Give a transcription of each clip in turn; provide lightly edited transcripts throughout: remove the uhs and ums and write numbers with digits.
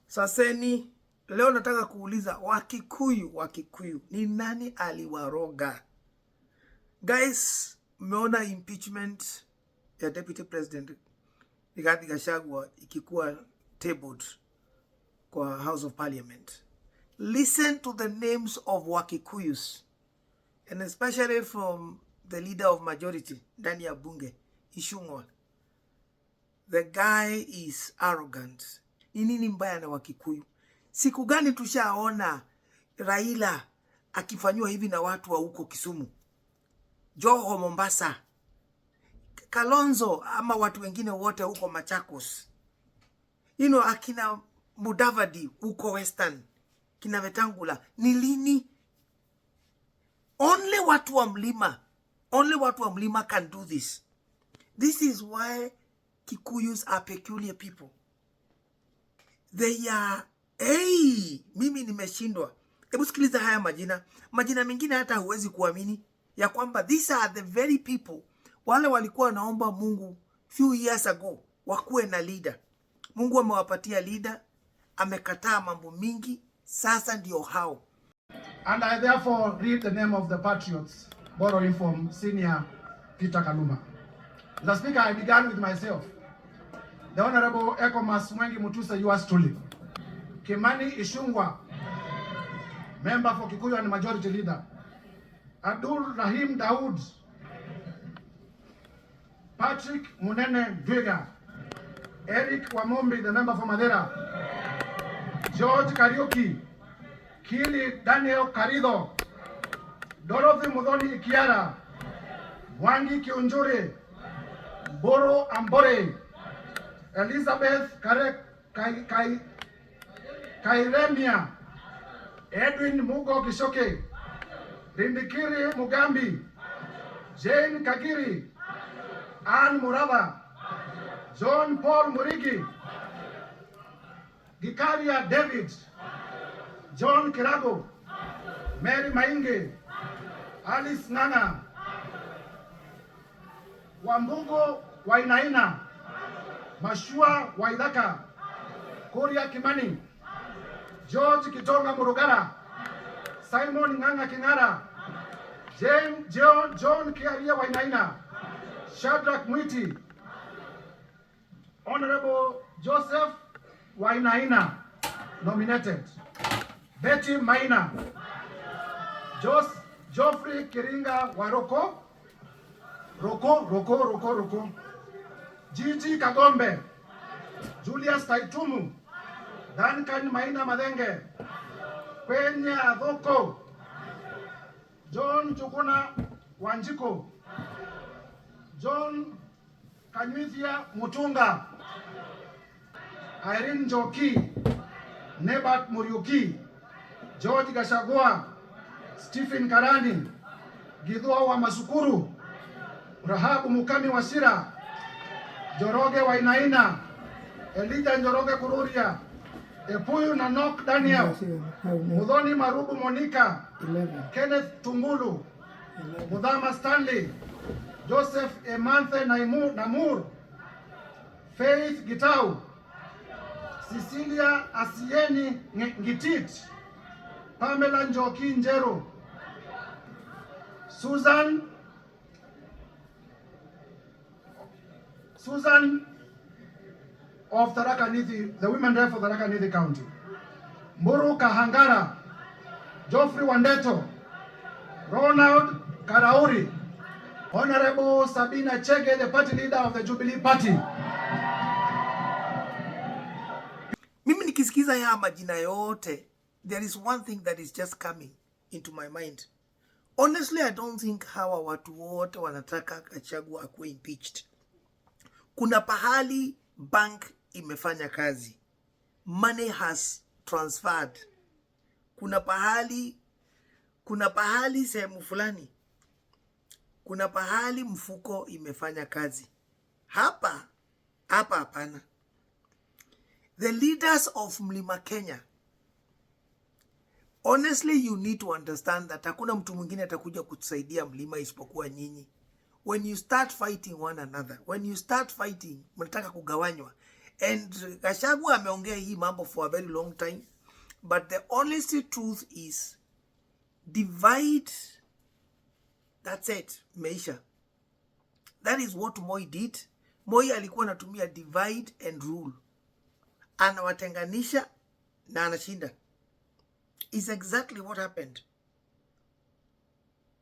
Saseni, leo nataka kuuliza Wakikuyu ni nani aliwaroga? Guys, mmeona impeachment ya Deputy President Rigathi Gachagua ikikuwa tabled kwa House of Parliament. Listen to the names of Wakikuyus, and especially from the leader of majority, Nani ya bunge, Ichungwa. The guy is arrogant. Ni nini mbaya na Wakikuyu? Siku gani tushaona Raila akifanywa hivi na watu wa huko Kisumu, Joho, Mombasa, Kalonzo ama watu wengine wote huko Machakos, akina Mudavadi huko Western, kina Wetangula? Ni lini? Only watu wa Mlima can do this. This is why Kikuyus are peculiar people. They are, mimi nimeshindwa. Hebu sikiliza haya majina mengine hata huwezi kuamini ya kwamba these are the very people wale walikuwa wanaomba Mungu few years ago wakuwe na leader. Mungu amewapatia leader, amekataa mambo mingi, sasa ndio hao. And I therefore read the name of the patriots, borrowing from Senior Peter Kaluma. The Speaker, I began with myself. The Honorable Ekomas Mwengi Mutusa, yours truly. Kimani Ichungwa, member for Kikuyu and Majority Leader. Abdul Rahim Daud. Patrick Munene Dwiga. Eric Wamombi, the member for Madera. George Kariuki. Kili Daniel Karido. Dorothy Mudhoni Ikiara. Wangi Kiunjuri. Boro Ambore. Elizabeth Kairemia. Edwin Mugo Kishoke. Rindikiri Mugambi. Jane Kagiri. Ann Murada. John Paul Murigi. Gikaria David. John Kirago. Mary Mainge. Alice Nana. Wambugo wa.ine. Mashua Waidaka. Kuria Kimani. George Kitonga Murugara. Simon Nganga Kingara. John Kiaria wa.ine. Shadrach Mwiti. Honorable Joseph wa.ine nominated. Betty Maina. Geoffrey Kiringa Waroko. Roko. Gigi Kagombe. Julius Taitumu. Duncan Maina Madenge. Kwenye Adhoko. John Chukuna Wanjiko. John Kanyithia Mutunga. Irene Njoki. Nebat Muriuki. George Gachagua. Stephen Karani. Githua wa Masukuru. Rahabu Mukami Wasira. Joroge wa.ine. Elijah Njoroge Kururia. Epuyu Nanok Daniel. Mudhoni Marubu Monica. Kenneth Tungulu. Mudhama Stanley. Joseph Emanthe Namur. Faith Gitau. Cecilia Asieni Ngitit. Pamela Njoki Njero. Susan of Tharaka Nithi, the women rep for Tharaka Nithi County. Mburu Kahangara. Geoffrey Wandeto. Ronald Karauri. Honorable Sabina Chege, the party leader of the Jubilee Party. Mimi nikisikiza ya majina yote, there is one thing that is just coming into my mind. Honestly, I don't think hawa watu wote wanataka Gachagua akuwe impeached. Kuna pahali bank imefanya kazi. Money has transferred. Kuna pahali sehemu fulani. Kuna pahali mfuko imefanya kazi. Hapa hapana. The leaders of Mlima Kenya, honestly, you need to understand that hakuna mtu mwingine atakuja kutusaidia Mlima isipokuwa nyinyi. When you start fighting one another, when you start fighting, mnataka kugawanywa, And Gachagua ameongea hii mambo for a very long time, but the honest truth is divide. That's it, meisha. That is what Moi did. Moi alikuwa anatumia divide and rule, anawatenganisha na anashinda. Is exactly what happened.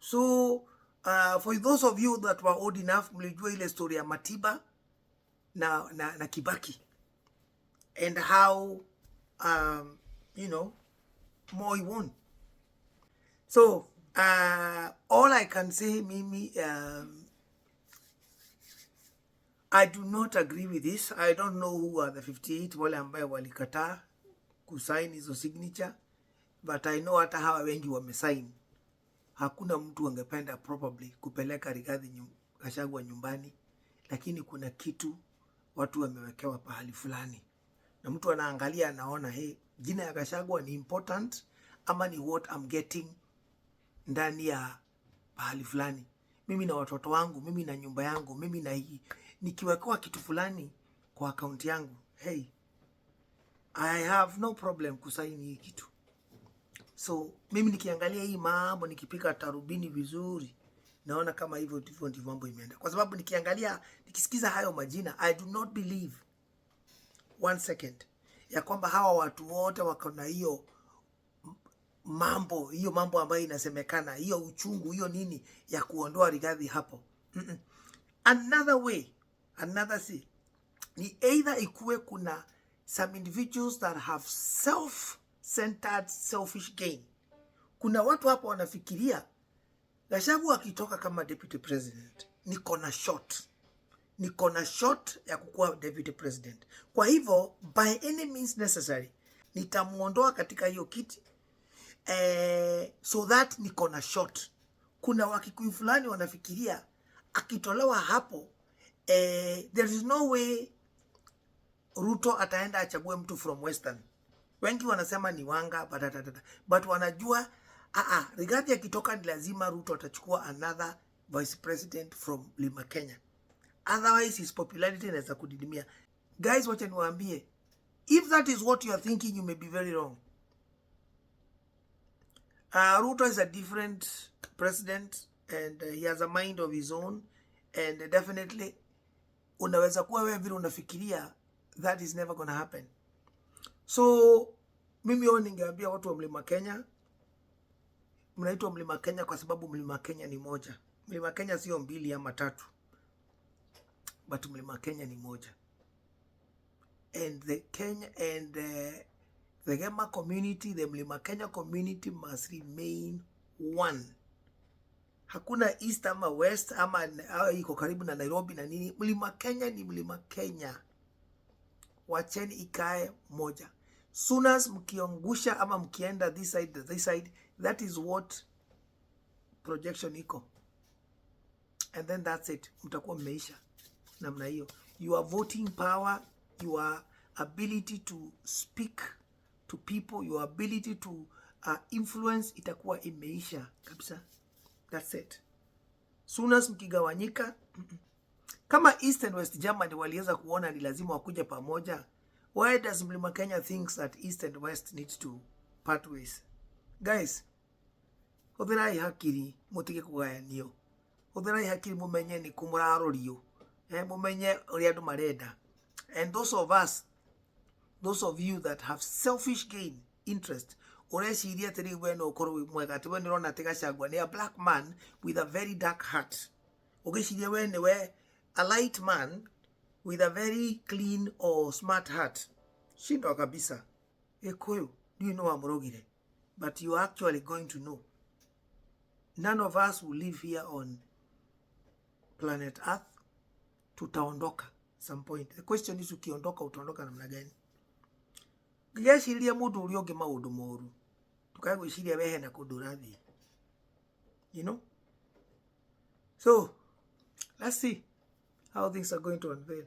So for those of you that were old enough, mlijua ile story ya Matiba na Kibaki, and how you know, Moi won. So all I can say, Mimi, I do not agree with this. I don't know who are the 58 wale ambaye walikataa kusign hizo signature, but I know hata hawa wengi wamesign. Hakuna mtu angependa probably kupeleka Rigathi Gachagua nyumbani, lakini kuna kitu watu wamewekewa pahali fulani, na mtu anaangalia anaona, hey, jina ya Gachagua ni important ama ni what I'm getting ndani ya pahali fulani. Mimi na watoto wangu, mimi na nyumba yangu, mimi na hii nikiwekewa kitu fulani kwa account yangu, hey, I have no problem kusaini hii kitu. So mimi nikiangalia hii mambo, nikipika tarubini vizuri, naona kama hivyo ndivyo mambo imeenda. Kwa sababu nikiangalia, nikisikiza hayo majina, I do not believe one second ya kwamba hawa watu wote wako na hiyo mambo ambayo inasemekana, hiyo uchungu, hiyo nini ya kuondoa Rigathi hapo. Another way, another see, ni either ikuwe kuna some individuals that have self-centered selfish gain. Kuna watu hapo wanafikiria Gachagua akitoka kama deputy president, niko na shot ya kukuwa deputy president. Kwa hivyo by any means necessary nitamuondoa katika hiyo kiti, so that niko na shot. Kuna Wakikuyu fulani wanafikiria akitolewa hapo, there is no way Ruto ataenda achague mtu from Western. Wengi wanasema ni Wanga, but wanajua Rigathi akitoka ni lazima Ruto atachukua another vice president from Mlima, Kenya. Otherwise his popularity inaweza kudidimia. Guys, wacha niwaambie, if that is what you are thinking, you may be very wrong. Ruto is a different president, and he has a mind of his own, and definitely unaweza kuwa wewe vile unafikiria, that is never gonna happen. So mimi ningeambia watu wa Mlima Kenya, mnaitwa Mlima Kenya kwa sababu Mlima Kenya ni moja. Mlima Kenya sio mbili ama tatu, but Mlima Kenya ni moja. And the Gema community, the Mlima Kenya community must remain one. Hakuna east ama west ama iko karibu na Nairobi na nini. Mlima Kenya ni Mlima Kenya. Wacheni ikae moja. Soon as mkiongusha ama mkienda this side, that is what projection iko. And then that's it. Mtakuwa mmeisha namna hiyo. Your voting power, your ability to speak to people, your ability to influence itakuwa imeisha kabisa. That's it. Soon as mkigawanyika, kama East and West Germany waliweza kuona ni lazima wakuje pamoja, why does Mlima Kenya thinks that East and West needs to part ways? Guys, huthirai hakiri mutige kugayanio. Huthirai hakiri mumenye ni kumurarorio. Mumenye uria andu marenda. And those of you that have selfish gain interest, ureciria atiri we no ukorwo mwega, ati we nirona ati Gachagua ni a black man with a very dark heart. Ugiciria we ni we a light man with a very clean or smart heart. Shindo kabisa. Ekoyo, do you know amurogire? But you are actually going to know. None of us will live here on planet Earth. Tutaondoka some point. The question is, ukiondoka utaondoka namna gani? Gĩciria mũndũ ũrĩa ũngĩ maũndũ moru. Tukae gwĩciria wehe na kũndũ ũrathiĩ. You know? So, let's see how things are going to unveil.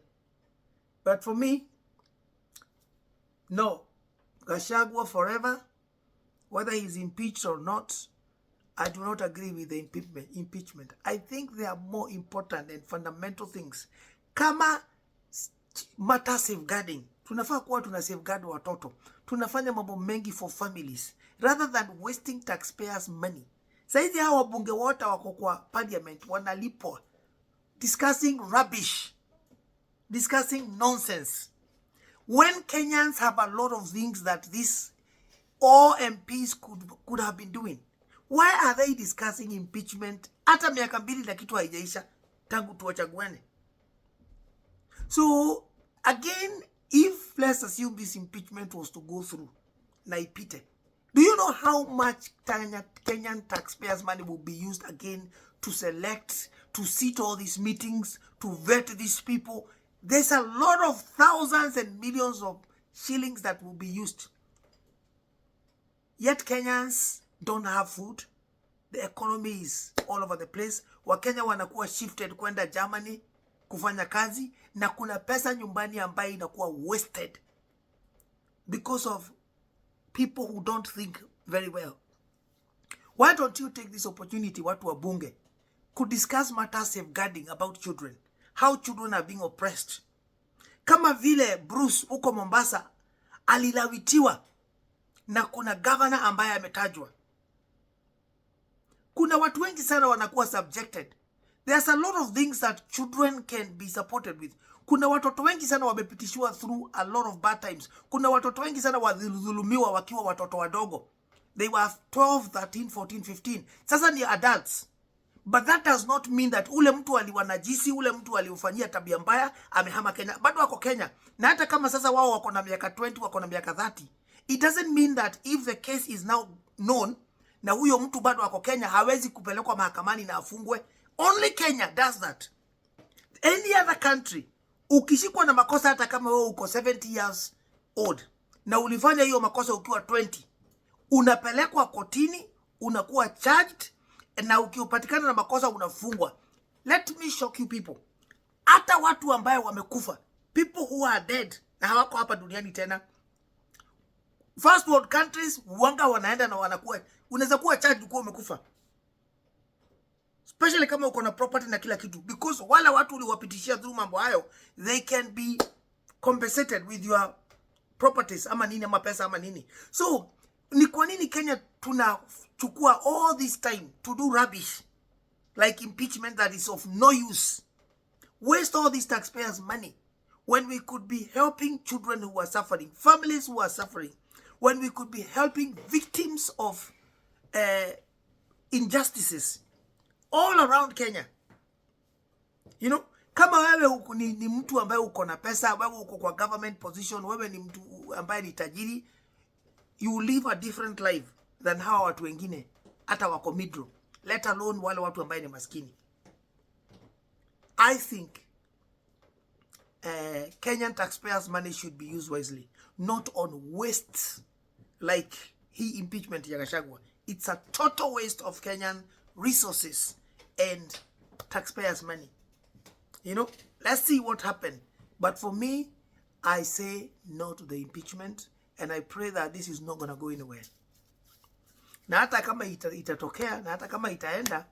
But for me, no. Gachagua forever, whether he's impeached or not, I do not agree with the impeachment. I think there are more important and fundamental things. Kama matter safeguarding. Tunafaa kuwa tuna safeguard watoto. Tunafanya mambo mengi for families rather than wasting taxpayers money. Saizi hao wabunge wote wako kwa parliament wanalipwa discussing rubbish, discussing nonsense. When Kenyans have a lot of things that these all MPs could have been doing, why are they discussing impeachment? Hata miaka mbili na kitu haijaisha tangu tuwachaguane. So again, if let's assume this impeachment was to go through na ipite, do you know how much Kenyan taxpayers' money will be used again to select, to sit all these meetings, to vet these people? There's a lot of thousands and millions of shillings that will be used. Yet Kenyans don't have food. The economy is all over the place. Wakenya wanakuwa shifted kwenda Germany kufanya kazi, na kuna pesa nyumbani ambayo inakuwa wasted because of people who don't think very well. Why don't you take this opportunity, watu wa bunge, could discuss matters safeguarding about children, how children are being oppressed. Kama vile Bruce uko Mombasa alilawitiwa na kuna governor ambaye ametajwa. Kuna watu wengi sana wanakuwa subjected. There's a lot of things that children can be supported with. Kuna watoto wengi sana wamepitishiwa through a lot of bad times. Kuna watoto wengi sana wadhulumiwa wakiwa watoto wadogo. They were 12, 13, 14, 15. Sasa ni adults. But that does not mean that ule mtu aliwanajisi, ule mtu aliufanyia tabia mbaya, amehama Kenya. Bado wako Kenya. Na hata kama sasa wao wako na miaka 20, wako na miaka 30. It doesn't mean that if the case is now known, na huyo mtu bado wako Kenya, hawezi kupelekwa mahakamani na afungwe. Only Kenya does that. Any other country, ukishikwa na makosa hata kama wewe uko 70 years old, na ulifanya hiyo makosa ukiwa 20, unapelekwa kotini, unakuwa charged, na ukipatikana na makosa unafungwa. Let me shock you people. Hata watu ambao wamekufa, people who are dead, na hawako hapa duniani tena, first world countries, wanga wanaenda na wanakuwa, unaweza kuwa charged ukiwa umekufa. Especially kama uko na property na kila kitu, because wala watu uliwapitishia through mambo hayo, they can be compensated with your properties ama nini ama pesa ama nini. So ni kwa nini Kenya tunachukua all this time to do rubbish like impeachment that is of no use, waste all these taxpayers' money when we could be helping children who are suffering, families who are suffering, when we could be helping victims of injustices all around Kenya. You know, kama wewe ni mtu ambaye uko na pesa, wewe uko kwa government position, wewe ni mtu ambaye ni tajiri, you live a different life than hawa watu wengine hata wako middle, let alone wale watu ambaye ni maskini. I think Kenyan taxpayers' money should be used wisely, not on waste like impeachment ya Gachagua. It's a total waste of Kenyan resources and taxpayers' money. You know, let's see what happened. But for me, I say no to the impeachment, and I pray that this is not going to go anywhere. Na hata kama itatokea, na hata kama itaenda,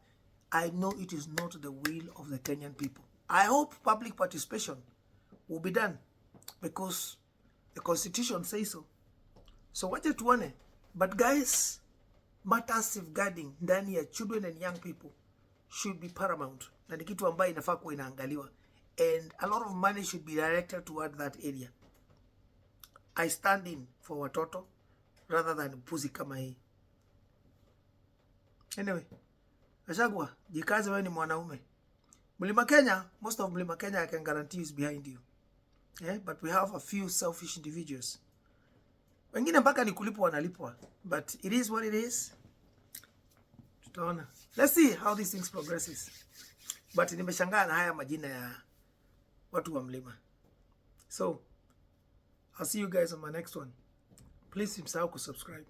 I know it is not the will of the Kenyan people. I hope public participation will be done because the constitution says so. So wacha tuone. But guys, matters safeguarding ndani ya children and young people should be paramount. Na ni kitu ambayo inafaa kuwa inaangaliwa. And a lot of money should be directed toward that area. I stand in for watoto rather than puzi kama hii. Anyway, Gachagua, jikaze wewe ni mwanaume. Mlima Kenya, most of Mlima Kenya I can guarantee is behind you. Yeah, but we have a few selfish individuals. Wengine mpaka ni kulipwa wanalipwa. But it is what it is. Tutaona. Let's see how these things progresses. But nimeshangaa na haya majina ya watu wa Mlima. So, I'll see you guys on my next one. Please msahau kusubscribe.